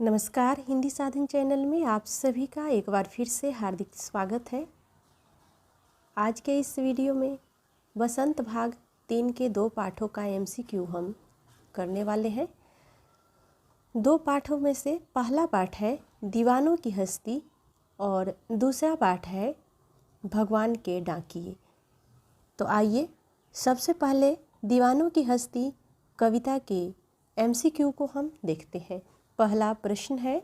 नमस्कार। हिंदी साधन चैनल में आप सभी का एक बार फिर से हार्दिक स्वागत है। आज के इस वीडियो में बसंत भाग 3 के 2 पाठों का MCQ हम करने वाले हैं। 2 पाठों में से पहला पाठ है दीवानों की हस्ती और दूसरा पाठ है भगवान के डाकिए। तो आइए सबसे पहले दीवानों की हस्ती कविता के MCQ को हम देखते हैं। पहला प्रश्न है,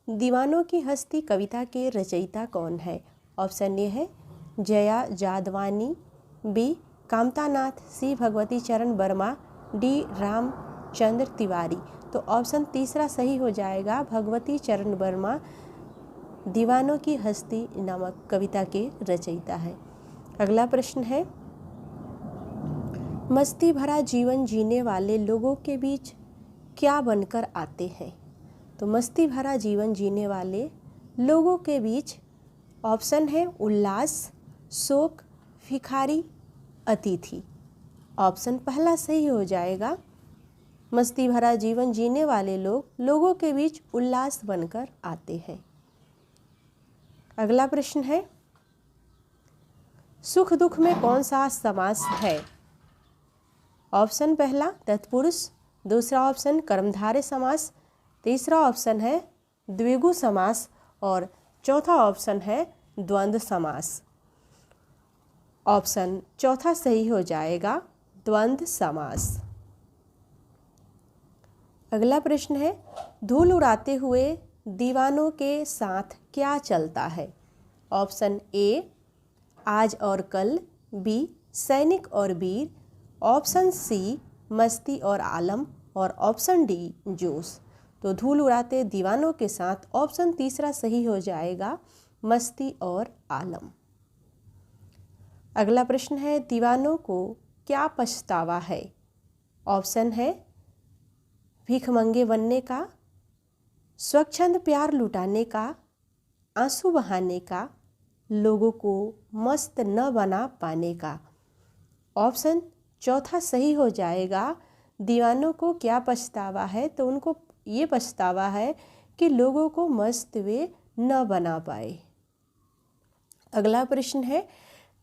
दीवानों की हस्ती कविता के रचयिता कौन है? ऑप्शन ए है जया जादवानी, बी कामतानाथ, सी भगवती चरण वर्मा, डी रामचंद्र तिवारी। तो ऑप्शन तीसरा सही हो जाएगा, भगवती चरण वर्मा दीवानों की हस्ती नामक कविता के रचयिता है। अगला प्रश्न है, मस्ती भरा जीवन जीने वाले लोगों के बीच क्या बनकर आते हैं? तो मस्ती भरा जीवन जीने वाले लोगों के बीच ऑप्शन है उल्लास, शोक, भिखारी, अतिथि। ऑप्शन पहला सही हो जाएगा, मस्ती भरा जीवन जीने वाले लोगों के बीच उल्लास बनकर आते हैं। अगला प्रश्न है, सुख दुख में कौन सा समास है? ऑप्शन पहला तत्पुरुष, दूसरा ऑप्शन कर्मधारय समास, तीसरा ऑप्शन है द्विगु समास और चौथा ऑप्शन है द्वंद्व समास। ऑप्शन चौथा सही हो जाएगा, द्वंद्व समास। अगला प्रश्न है, धूल उड़ाते हुए दीवानों के साथ क्या चलता है? ऑप्शन ए आज और कल, बी सैनिक और वीर, ऑप्शन सी मस्ती और आलम और ऑप्शन डी जोश। तो धूल उड़ाते दीवानों के साथ ऑप्शन तीसरा सही हो जाएगा, मस्ती और आलम। अगला प्रश्न है, दीवानों को क्या पछतावा है? ऑप्शन है भीखमंगे बनने का, स्वच्छंद प्यार लुटाने का, आंसू बहाने का, लोगों को मस्त न बना पाने का। ऑप्शन चौथा सही हो जाएगा, दीवानों को क्या पछतावा है? तो उनको ये पछतावा है कि लोगों को मस्त वे न बना पाए। अगला प्रश्न है,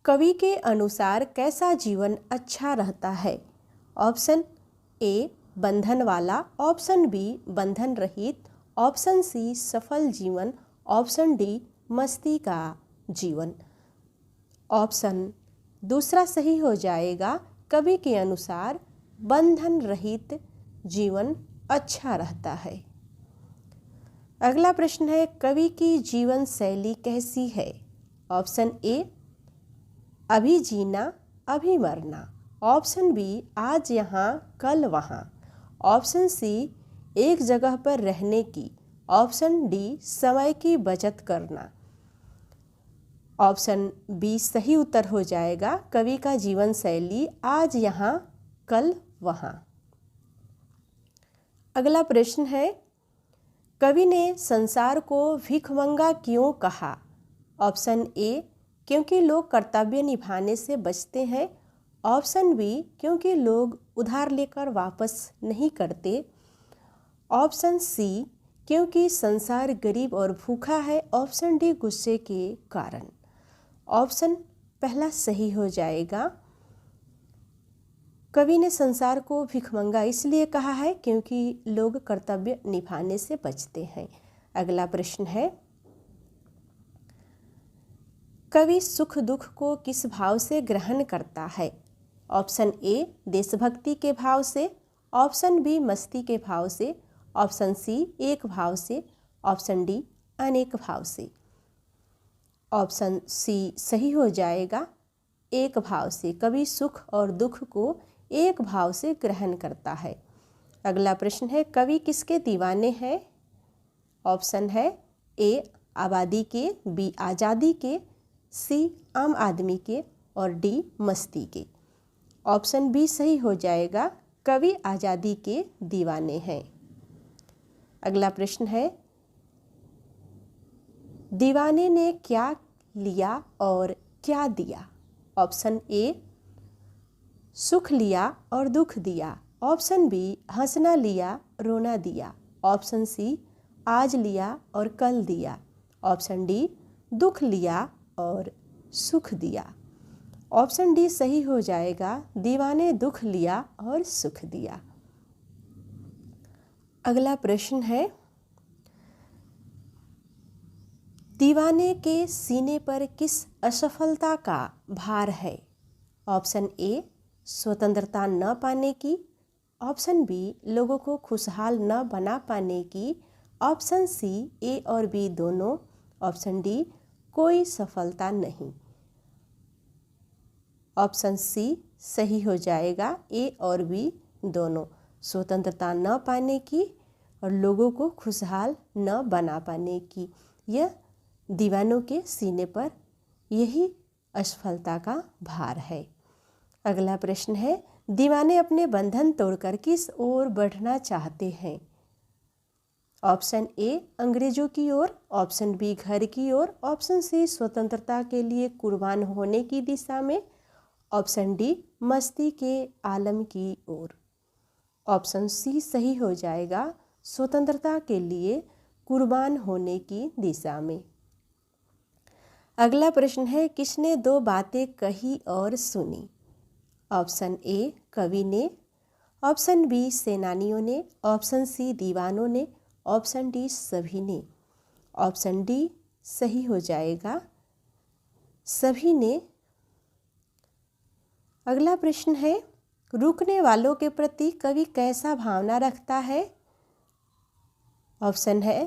कवि के अनुसार कैसा जीवन अच्छा रहता है? ऑप्शन ए बंधन वाला, ऑप्शन बी बंधन रहित, ऑप्शन सी सफल जीवन, ऑप्शन डी मस्ती का जीवन। ऑप्शन दूसरा सही हो जाएगा, कवि के अनुसार बंधन रहित जीवन अच्छा रहता है। अगला प्रश्न है, कवि की जीवन शैली कैसी है? ऑप्शन ए अभी जीना अभी मरना, ऑप्शन बी आज यहाँ कल वहाँ, ऑप्शन सी एक जगह पर रहने की, ऑप्शन डी समय की बचत करना। ऑप्शन बी सही उत्तर हो जाएगा, कवि का जीवन शैली आज यहाँ कल वहाँ। अगला प्रश्न है, कवि ने संसार को भिखमंगा क्यों कहा? ऑप्शन ए क्योंकि लोग कर्तव्य निभाने से बचते हैं, ऑप्शन बी क्योंकि लोग उधार लेकर वापस नहीं करते, ऑप्शन सी क्योंकि संसार गरीब और भूखा है, ऑप्शन डी गुस्से के कारण। ऑप्शन पहला सही हो जाएगा, कवि ने संसार को भिखमंगा इसलिए कहा है क्योंकि लोग कर्तव्य निभाने से बचते हैं। अगला प्रश्न है, कवि सुख दुख को किस भाव से ग्रहण करता है? ऑप्शन ए देशभक्ति के भाव से, ऑप्शन बी मस्ती के भाव से, ऑप्शन सी एक भाव से, ऑप्शन डी अनेक भाव से। ऑप्शन सी सही हो जाएगा, एक भाव से। कवि सुख और दुख को एक भाव से ग्रहण करता है। अगला प्रश्न है, कवि किसके दीवाने हैं? ऑप्शन है ए आबादी के, बी आज़ादी के, सी आम आदमी के और डी मस्ती के। ऑप्शन बी सही हो जाएगा, कवि आज़ादी के दीवाने हैं। अगला प्रश्न है, दीवाने ने क्या लिया और क्या दिया? ऑप्शन ए सुख लिया और दुख दिया, ऑप्शन बी हंसना लिया रोना दिया, ऑप्शन सी आज लिया और कल दिया। ऑप्शन डी दुख लिया और सुख दिया। ऑप्शन डी सही हो जाएगा, दीवाने दुख लिया और सुख दिया। अगला प्रश्न है, दीवाने के सीने पर किस असफलता का भार है? ऑप्शन ए स्वतंत्रता न पाने की, ऑप्शन बी लोगों को खुशहाल न बना पाने की, ऑप्शन सी ए और बी दोनों, ऑप्शन डी कोई सफलता नहीं। ऑप्शन सी सही हो जाएगा, ए और बी दोनों, स्वतंत्रता न पाने की और लोगों को खुशहाल न बना पाने की। यह दीवानों के सीने पर यही असफलता का भार है। अगला प्रश्न है, दीवाने अपने बंधन तोड़कर किस ओर बढ़ना चाहते हैं? ऑप्शन ए अंग्रेजों की ओर, ऑप्शन बी घर की ओर, ऑप्शन सी स्वतंत्रता के लिए कुर्बान होने की दिशा में, ऑप्शन डी मस्ती के आलम की ओर। ऑप्शन सी सही हो जाएगा, स्वतंत्रता के लिए कुर्बान होने की दिशा में। अगला प्रश्न है, किसने दो बातें कही और सुनी? ऑप्शन ए कवि ने, ऑप्शन बी सेनानियों ने, ऑप्शन सी दीवानों ने, ऑप्शन डी सभी ने। ऑप्शन डी सही हो जाएगा, सभी ने। अगला प्रश्न है, रुकने वालों के प्रति कवि कैसा भावना रखता है? ऑप्शन है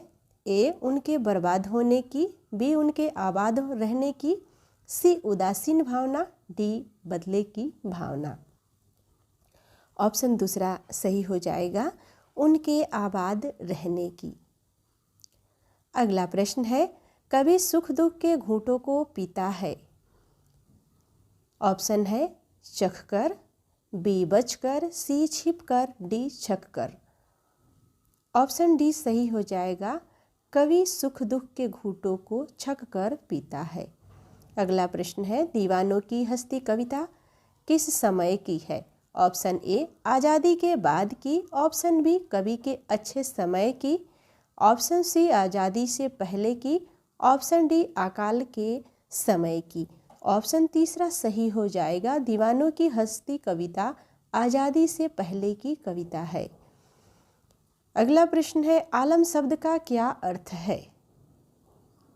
ए उनके बर्बाद होने की, बी उनके आबाद रहने की, सी उदासीन भावना, डी बदले की भावना। ऑप्शन दूसरा सही हो जाएगा, उनके आबाद रहने की। अगला प्रश्न है, कवि सुख दुख के घूंटों को पीता है। ऑप्शन है चखकर, बी बचकर, सी छिपकर, डी छककर। ऑप्शन डी सही हो जाएगा, कवि सुख दुख के घूंटों को छककर पीता है। अगला प्रश्न है, दीवानों की हस्ती कविता किस समय की है? ऑप्शन ए आज़ादी के बाद की, ऑप्शन बी कवि के अच्छे समय की, ऑप्शन सी आज़ादी से पहले की, ऑप्शन डी अकाल के समय की। ऑप्शन तीसरा सही हो जाएगा, दीवानों की हस्ती कविता आज़ादी से पहले की कविता है। अगला प्रश्न है, आलम शब्द का क्या अर्थ है?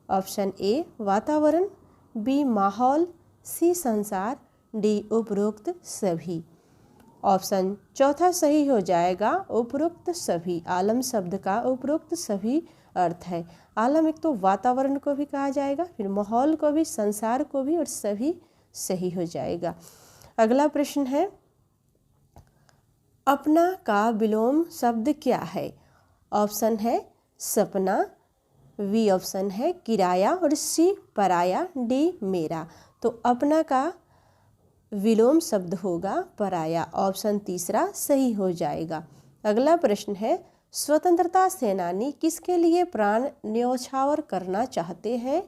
ऑप्शन ए वातावरण, बी माहौल, सी संसार, डी उपरोक्त सभी। ऑप्शन चौथा सही हो जाएगा, उपरोक्त सभी। आलम शब्द का उपरोक्त सभी अर्थ है। आलम एक तो वातावरण को भी कहा जाएगा, फिर माहौल को भी, संसार को भी, और सभी सही हो जाएगा। अगला प्रश्न है, अपना का विलोम शब्द क्या है? ऑप्शन है सपना, बी ऑप्शन है किराया, और सी पराया, डी मेरा। तो अपना का विलोम शब्द होगा पराया। ऑप्शन तीसरा सही हो जाएगा। अगला प्रश्न है, स्वतंत्रता सेनानी किसके लिए प्राण न्यौछावर करना चाहते हैं?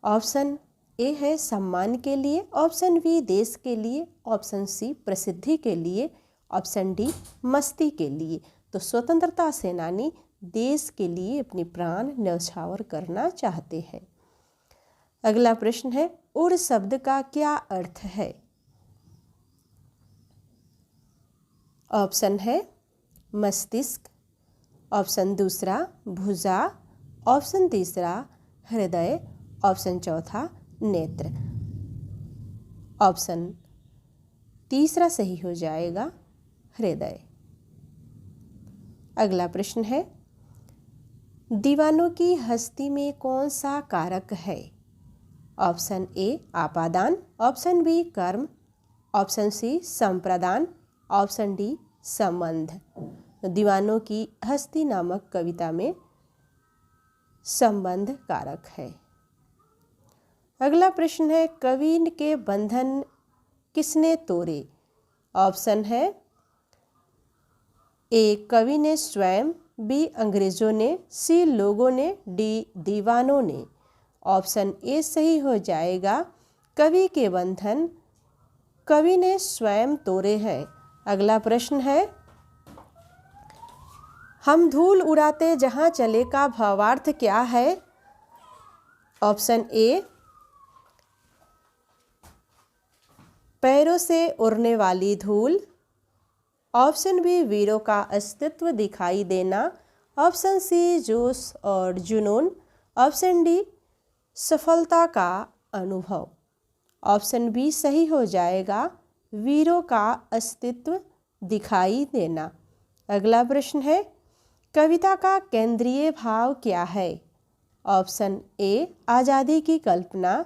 ऑप्शन ए है सम्मान के लिए, ऑप्शन बी देश के लिए, ऑप्शन सी प्रसिद्धि के लिए, ऑप्शन डी मस्ती के लिए। तो स्वतंत्रता सेनानी देश के लिए अपने प्राण न्यौछावर करना चाहते हैं। अगला प्रश्न है, उड़ शब्द का क्या अर्थ है? ऑप्शन है मस्तिष्क, ऑप्शन दूसरा भुजा, ऑप्शन तीसरा हृदय, ऑप्शन चौथा नेत्र। ऑप्शन तीसरा सही हो जाएगा, हृदय। अगला प्रश्न है, दीवानों की हस्ती में कौन सा कारक है? ऑप्शन ए आपादान, ऑप्शन बी कर्म, ऑप्शन सी संप्रदान, ऑप्शन डी संबंध। दीवानों की हस्ती नामक कविता में संबंध कारक है। अगला प्रश्न है, कवि के बंधन किसने तोड़े? ऑप्शन है ए कवि ने स्वयं, बी अंग्रेजों ने, सी लोगों ने, डी दीवानों ने। ऑप्शन ए सही हो जाएगा, कवि के बंधन कवि ने स्वयं तोड़े हैं। अगला प्रश्न है, हम धूल उड़ाते जहाँ चले का भावार्थ क्या है? ऑप्शन ए, पैरों से उड़ने वाली धूल। ऑप्शन बी, वीरों का अस्तित्व दिखाई देना। ऑप्शन सी, जोश और जुनून। ऑप्शन डी, सफलता का अनुभव। ऑप्शन बी सही हो जाएगा, वीरों का अस्तित्व दिखाई देना। अगला प्रश्न है, कविता का केंद्रीय भाव क्या है? ऑप्शन ए, आज़ादी की कल्पना।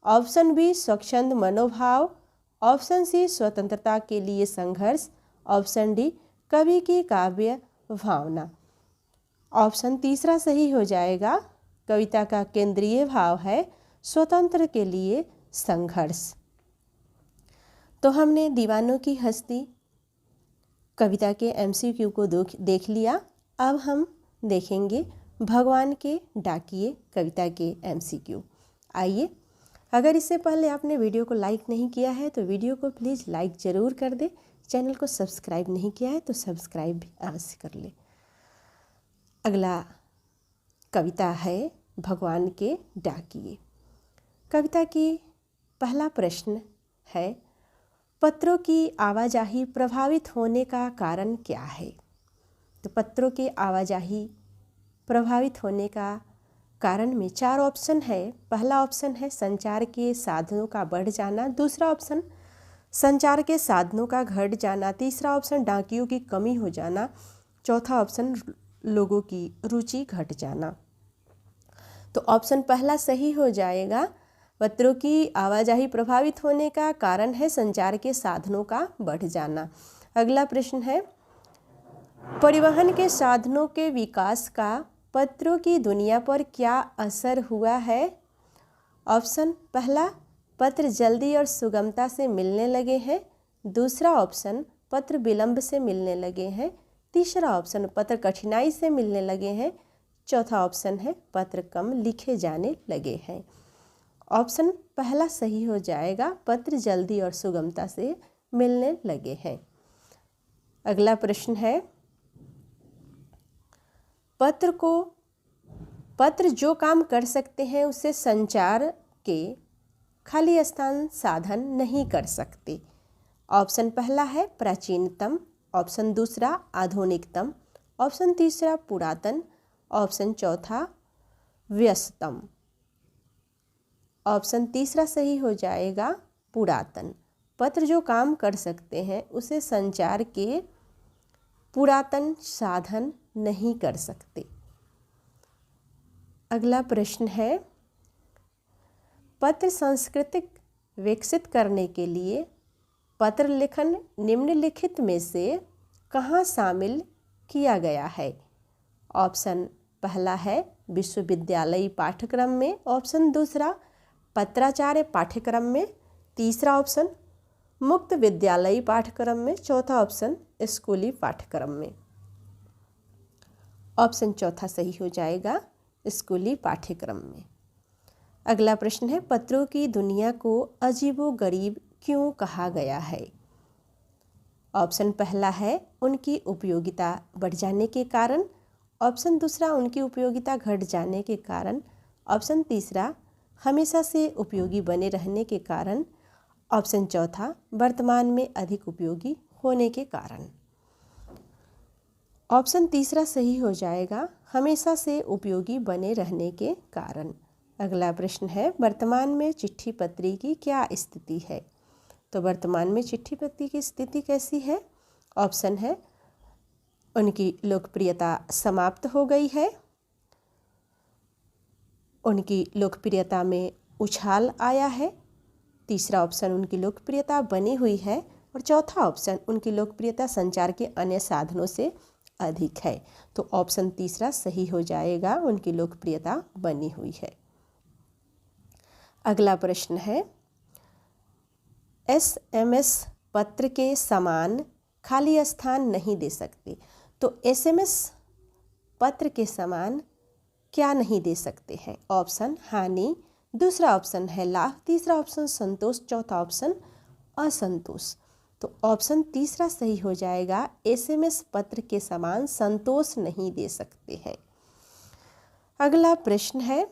ऑप्शन बी, स्वच्छंद मनोभाव। ऑप्शन सी, स्वतंत्रता के लिए संघर्ष। ऑप्शन डी, कवि की काव्य भावना। ऑप्शन तीसरा सही हो जाएगा, कविता का केंद्रीय भाव है स्वतंत्र के लिए संघर्ष। तो हमने दीवानों की हस्ती कविता के MCQ को देख लिया। अब हम देखेंगे भगवान के डाकिए कविता के MCQ। आइए, अगर इससे पहले आपने वीडियो को लाइक नहीं किया है तो वीडियो को प्लीज़ लाइक ज़रूर कर दे। चैनल को सब्सक्राइब नहीं किया है तो सब्सक्राइब भी अवश्य कर ले। अगला कविता है भगवान के डाकिए। कविता की पहला प्रश्न है, पत्रों की आवाजाही प्रभावित होने का कारण क्या है? तो पत्रों की आवाजाही प्रभावित होने का कारण में 4 ऑप्शन है। पहला ऑप्शन है संचार के साधनों का बढ़ जाना। दूसरा ऑप्शन संचार के साधनों का घट जाना। तीसरा ऑप्शन डाकियों की कमी हो जाना। चौथा ऑप्शन लोगों की रुचि घट जाना। तो ऑप्शन पहला सही हो जाएगा, पत्रों की आवाजाही प्रभावित होने का कारण है संचार के साधनों का बढ़ जाना। अगला प्रश्न है, परिवहन के साधनों के विकास का पत्रों की दुनिया पर क्या असर हुआ है? ऑप्शन पहला, पत्र जल्दी और सुगमता से मिलने लगे हैं। दूसरा ऑप्शन, पत्र विलंब से मिलने लगे हैं। तीसरा ऑप्शन, पत्र कठिनाई से मिलने लगे हैं। चौथा ऑप्शन है, पत्र कम लिखे जाने लगे हैं। ऑप्शन पहला सही हो जाएगा, पत्र जल्दी और सुगमता से मिलने लगे हैं। अगला प्रश्न है, पत्र जो काम कर सकते हैं उसे संचार के खाली स्थान साधन नहीं कर सकते। ऑप्शन पहला है प्राचीनतम। ऑप्शन दूसरा आधुनिकतम। ऑप्शन तीसरा पुरातन। ऑप्शन चौथा व्यस्तम। ऑप्शन तीसरा सही हो जाएगा पुरातन। पत्र जो काम कर सकते हैं उसे संचार के पुरातन साधन नहीं कर सकते। अगला प्रश्न है, पत्र संस्कृति विकसित करने के लिए पत्र लेखन निम्नलिखित में से कहाँ शामिल किया गया है? ऑप्शन पहला है विश्वविद्यालयी पाठ्यक्रम में। ऑप्शन दूसरा पत्राचार्य पाठ्यक्रम में। तीसरा ऑप्शन मुक्त विद्यालयी पाठ्यक्रम में। चौथा ऑप्शन स्कूली पाठ्यक्रम में। ऑप्शन चौथा सही हो जाएगा स्कूली पाठ्यक्रम में। अगला प्रश्न है, पत्रों की दुनिया को अजीबोगरीब क्यों कहा गया है? ऑप्शन पहला है उनकी उपयोगिता बढ़ जाने के कारण। ऑप्शन दूसरा उनकी उपयोगिता घट जाने के कारण। ऑप्शन तीसरा हमेशा से उपयोगी बने रहने के कारण। ऑप्शन चौथा वर्तमान में अधिक उपयोगी होने के कारण। ऑप्शन तीसरा सही हो जाएगा, हमेशा से उपयोगी बने रहने के कारण। अगला प्रश्न है, वर्तमान में चिट्ठी पत्री की क्या स्थिति है? तो वर्तमान में चिट्ठी पत्री की स्थिति कैसी है? ऑप्शन है उनकी लोकप्रियता समाप्त हो गई है, उनकी लोकप्रियता में उछाल आया है। तीसरा ऑप्शन उनकी लोकप्रियता बनी हुई है। और चौथा ऑप्शन उनकी लोकप्रियता संचार के अन्य साधनों से अधिक है। तो ऑप्शन तीसरा सही हो जाएगा, उनकी लोकप्रियता बनी हुई है। अगला प्रश्न है, SMS पत्र के समान खाली स्थान नहीं दे सकते। तो SMS पत्र के समान क्या नहीं दे सकते हैं? ऑप्शन हानि। दूसरा ऑप्शन है लाभ। तीसरा ऑप्शन संतोष। चौथा ऑप्शन असंतोष। तो ऑप्शन तीसरा सही हो जाएगा, SMS पत्र के समान संतोष नहीं दे सकते हैं। अगला प्रश्न है,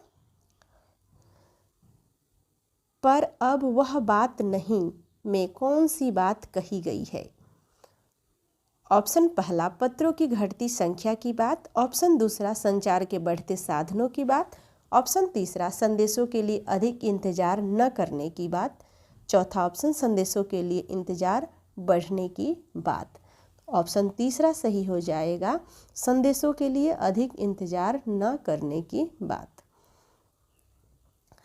पर अब वह बात नहीं में कौन सी बात कही गई है? ऑप्शन पहला पत्रों की घटती संख्या की बात, ऑप्शन दूसरा संचार के बढ़ते साधनों की बात, ऑप्शन तीसरा संदेशों के लिए अधिक इंतजार न करने की बात, चौथा ऑप्शन संदेशों के लिए इंतजार बढ़ने की बात। ऑप्शन तीसरा सही हो जाएगा, संदेशों के लिए अधिक इंतजार न करने की बात।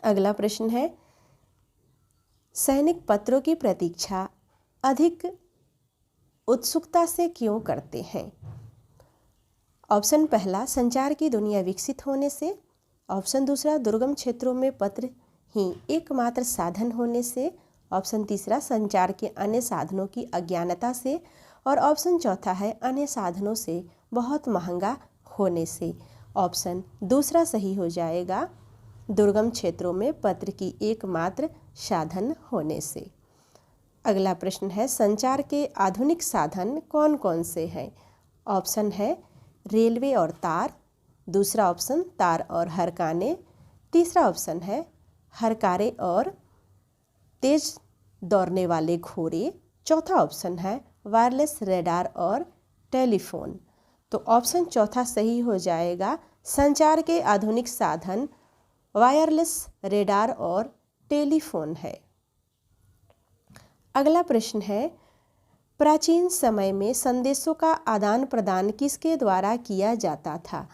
अगला प्रश्न है, सैनिक पत्रों की प्रतीक्षा अधिक उत्सुकता से क्यों करते हैं? ऑप्शन पहला संचार की दुनिया विकसित होने से, ऑप्शन दूसरा दुर्गम क्षेत्रों में पत्र ही एकमात्र साधन होने से, ऑप्शन तीसरा संचार के अन्य साधनों की अज्ञानता से, और ऑप्शन चौथा है अन्य साधनों से बहुत महंगा होने से। ऑप्शन दूसरा सही हो जाएगा, दुर्गम क्षेत्रों में पत्र की एकमात्र साधन होने से। अगला प्रश्न है, संचार के आधुनिक साधन कौन कौन से हैं? ऑप्शन है रेलवे और तार, दूसरा ऑप्शन तार और हरकाने, तीसरा ऑप्शन है हरकारे और तेज दौड़ने वाले घोड़े, चौथा ऑप्शन है वायरलेस रेडार और टेलीफोन। तो ऑप्शन चौथा सही हो जाएगा, संचार के आधुनिक साधन वायरलेस रेडार और टेलीफोन है। अगला प्रश्न है, प्राचीन समय में संदेशों का आदान प्रदान किसके द्वारा किया जाता था?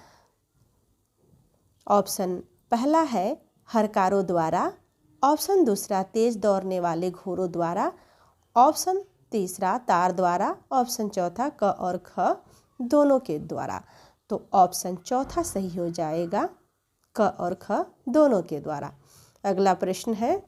ऑप्शन पहला है हरकारों द्वारा, ऑप्शन दूसरा तेज दौड़ने वाले घोड़ों द्वारा, ऑप्शन तीसरा तार द्वारा, ऑप्शन चौथा क और ख दोनों के द्वारा। तो ऑप्शन चौथा सही हो जाएगा, क और ख दोनों के द्वारा। अगला प्रश्न है,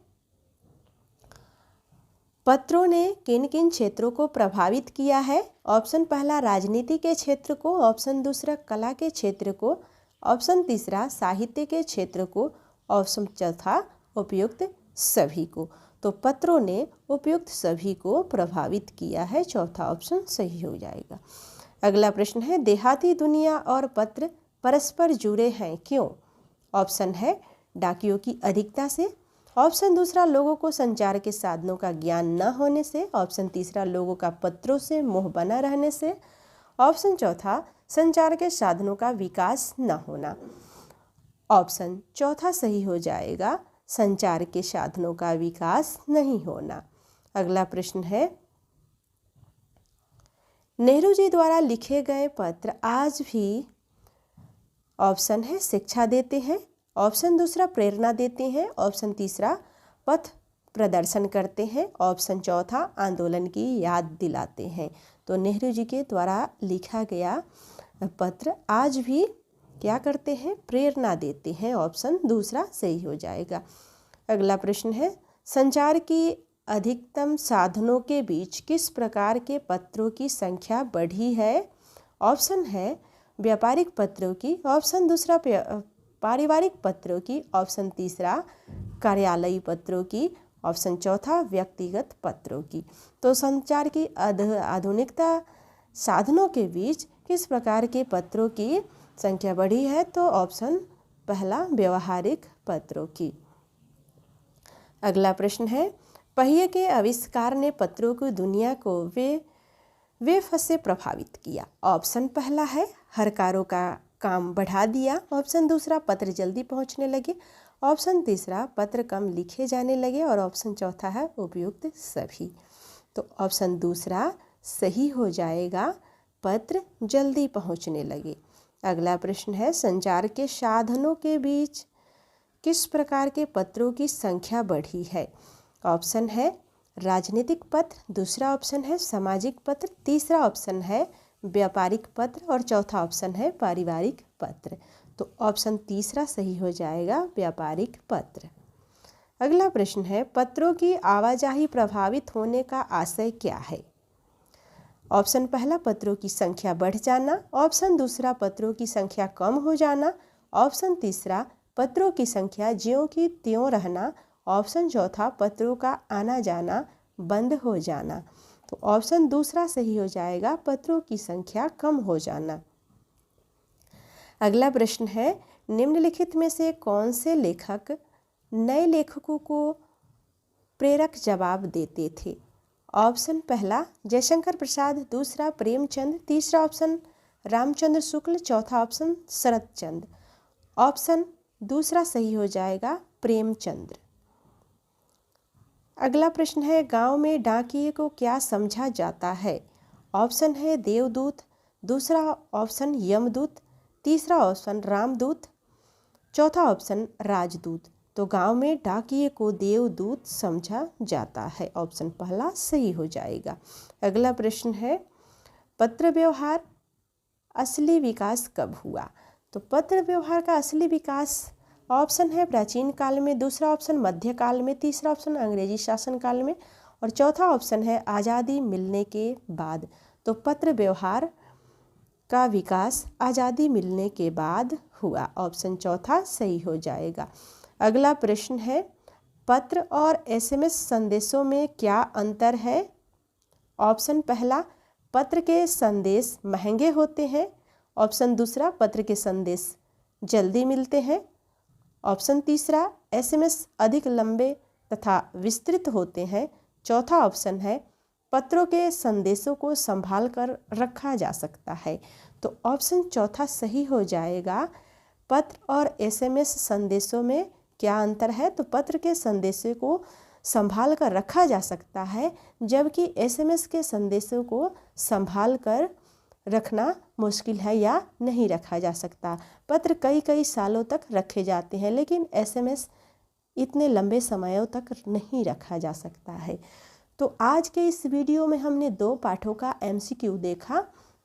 पत्रों ने किन किन क्षेत्रों को प्रभावित किया है? ऑप्शन पहला राजनीति के क्षेत्र को, ऑप्शन दूसरा कला के क्षेत्र को, ऑप्शन तीसरा साहित्य के क्षेत्र को, ऑप्शन चौथा उपयुक्त सभी को। तो पत्रों ने उपयुक्त सभी को प्रभावित किया है, चौथा ऑप्शन सही हो जाएगा। अगला प्रश्न है, देहाती दुनिया और पत्र परस्पर जुड़े हैं क्यों? ऑप्शन है डाकियों की अधिकता से, ऑप्शन दूसरा लोगों को संचार के साधनों का ज्ञान न होने से, ऑप्शन तीसरा लोगों का पत्रों से मोह बना रहने से, ऑप्शन चौथा संचार के साधनों का विकास न होना। ऑप्शन चौथा सही हो जाएगा, संचार के साधनों का विकास नहीं होना। अगला प्रश्न है, नेहरू जी द्वारा लिखे गए पत्र आज भी ऑप्शन है शिक्षा देते हैं, ऑप्शन दूसरा प्रेरणा देते हैं, ऑप्शन तीसरा पथ प्रदर्शन करते हैं, ऑप्शन चौथा आंदोलन की याद दिलाते हैं। तो नेहरू जी के द्वारा लिखा गया पत्र आज भी क्या करते हैं? प्रेरणा देते हैं, ऑप्शन दूसरा सही हो जाएगा। अगला प्रश्न है, संचार की अधिकतम साधनों के बीच किस प्रकार के पत्रों की संख्या बढ़ी है? ऑप्शन है व्यापारिक पत्रों की, ऑप्शन दूसरा पारिवारिक पत्रों की, ऑप्शन तीसरा कार्यालयी पत्रों की, ऑप्शन चौथा व्यक्तिगत पत्रों की। तो संचार की आधुनिकता साधनों के बीच किस प्रकार के पत्रों की संख्या बढ़ी है? तो ऑप्शन पहला व्यवहारिक पत्रों की। अगला प्रश्न है, पहिए के आविष्कार ने पत्रों की दुनिया को बेफसे प्रभावित किया। ऑप्शन पहला है हरकारों का काम बढ़ा दिया, ऑप्शन दूसरा पत्र जल्दी पहुंचने लगे, ऑप्शन तीसरा पत्र कम लिखे जाने लगे, और ऑप्शन चौथा है उपयुक्त सभी। तो ऑप्शन दूसरा सही हो जाएगा, पत्र जल्दी पहुंचने लगे। अगला प्रश्न है, संचार के साधनों के बीच किस प्रकार के पत्रों की संख्या बढ़ी है? ऑप्शन है राजनीतिक पत्र, दूसरा ऑप्शन है सामाजिक पत्र, तीसरा ऑप्शन है व्यापारिक पत्र, और चौथा ऑप्शन है पारिवारिक पत्र। तो ऑप्शन तीसरा सही हो जाएगा, व्यापारिक पत्र। अगला प्रश्न है, पत्रों की आवाजाही प्रभावित होने का आशय क्या है? ऑप्शन पहला पत्रों की संख्या बढ़ जाना, ऑप्शन दूसरा पत्रों की संख्या कम हो जाना, ऑप्शन तीसरा पत्रों की संख्या ज्यों की त्यों रहना, ऑप्शन चौथा पत्रों का आना जाना बंद हो जाना। तो ऑप्शन दूसरा सही हो जाएगा, पत्रों की संख्या कम हो जाना। अगला प्रश्न है, निम्नलिखित में से कौन से लेखक नए लेखकों को प्रेरक जवाब देते थे? ऑप्शन पहला जयशंकर प्रसाद, दूसरा प्रेमचंद, तीसरा ऑप्शन रामचंद्र शुक्ल, चौथा ऑप्शन शरत चंद्र। ऑप्शन दूसरा सही हो जाएगा, प्रेमचंद्र। अगला प्रश्न है, गांव में डाकिये को क्या समझा जाता है? ऑप्शन है देवदूत, दूसरा ऑप्शन यमदूत, तीसरा ऑप्शन रामदूत, चौथा ऑप्शन राजदूत। तो गांव में डाकिये को देवदूत समझा जाता है। ऑप्शन पहला सही हो जाएगा। अगला प्रश्न है, पत्र व्यवहार असली विकास कब हुआ? तो पत्र व्यवहार का असली विकास ऑप्शन है प्राचीन काल में, दूसरा ऑप्शन मध्यकाल में, तीसरा ऑप्शन अंग्रेजी शासन काल में और चौथा ऑप्शन है आज़ादी मिलने के बाद। तो पत्र व्यवहार का विकास आज़ादी मिलने के बाद हुआ। ऑप्शन चौथा सही हो जाएगा। अगला प्रश्न है, पत्र और एसएमएस संदेशों में क्या अंतर है? ऑप्शन पहला, पत्र के संदेश महंगे होते हैं। ऑप्शन दूसरा, पत्र के संदेश जल्दी मिलते हैं। ऑप्शन तीसरा, एसएमएस अधिक लंबे तथा विस्तृत होते हैं। चौथा ऑप्शन है, पत्रों के संदेशों को संभाल कर रखा जा सकता है। तो ऑप्शन चौथा सही हो जाएगा। पत्र और एसएमएस संदेशों में क्या अंतर है? तो पत्र के संदेशों को संभाल कर रखा जा सकता है, जबकि एसएमएस के संदेशों को संभाल कर रखना मुश्किल है या नहीं रखा जा सकता। पत्र कई कई सालों तक रखे जाते हैं, लेकिन एसएमएस इतने लंबे समयों तक नहीं रखा जा सकता है। तो आज के इस वीडियो में हमने 2 पाठों का एमसीक्यू देखा।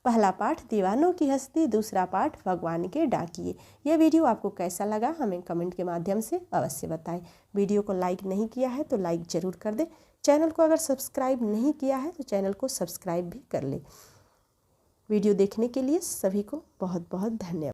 पहला पाठ दीवानों की हस्ती, दूसरा पाठ भगवान के डाकिये। यह वीडियो आपको कैसा लगा हमें कमेंट के माध्यम से अवश्य बताएं। वीडियो को लाइक नहीं किया है तो लाइक ज़रूर कर दें। चैनल को अगर सब्सक्राइब नहीं किया है तो चैनल को सब्सक्राइब भी कर लें। वीडियो देखने के लिए सभी को बहुत बहुत धन्यवाद।